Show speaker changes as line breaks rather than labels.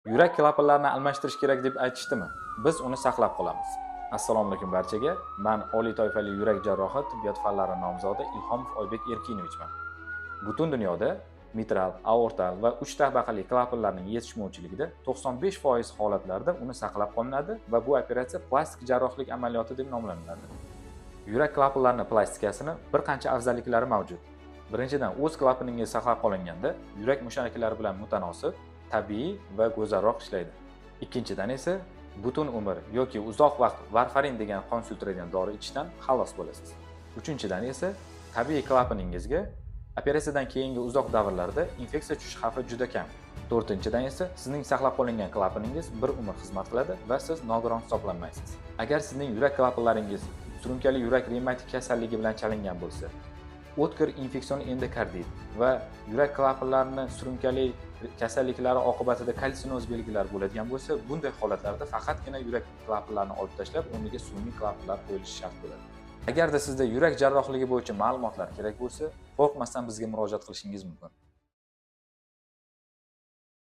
Yurak klapanlarini almashtirish kerak deb aytishdimi? Biz uni saqlab qolamiz. Assalomu alaykum barchaga. Men oliy toifali yurak jarrohi tibbiyot fanlari nomzodi Ilhomov Oybek Erkinovichman. Butun dunyoda mitral, aortal va 3 tabaqali klapanlarning yetishmovchiligida 95% holatlarda uni saqlab qolinadi va bu operatsiya plastik jarrohlik amaliyoti deb nomlanadi. Yurak klapanlarining plastikasini bir qancha afzalliklari mavjud. Birinchidan, o'z klapaningiz saqlab qolinganda yurak musharaklari bilan mutanosib, tabiiy va go'zalroq ishlaydi. Ikkinchidan esa butun umr yoki uzoq vaqt varfarin degan qon sudragan dori ichishdan xalos bo'lasiz. Uchinchidan esa tabiiy klapaningizga operatsiyadan keyingi uzoq davrlarda infeksiya tushish xavfi juda kam. To'rtinchidan esa sizning saqlab qolingan klapaningiz bir umr xizmat qiladi va siz nogiron hisoblanmaysiz. Agar sizning yurak klapanlaringiz surunkali yurak revmatik kasalligi bilan chalingan bo'lsa, o'tkir infeksion endokardit va yurak klapanlarini surunkali kasalliklari oqibatida kalsinoz belgilari bo'ladigan bo'lsa, bunday holatlarda faqatgina yurak klapanlarini olib tashlab, o'rniga sun'iy klapanlar qo'yilishi shart bo'ladi. Agarda sizda yurak jarrohligi bo'yicha ma'lumotlar kerak bo'lsa, qo'rqmasdan bizga murojaat qilishingiz mumkin.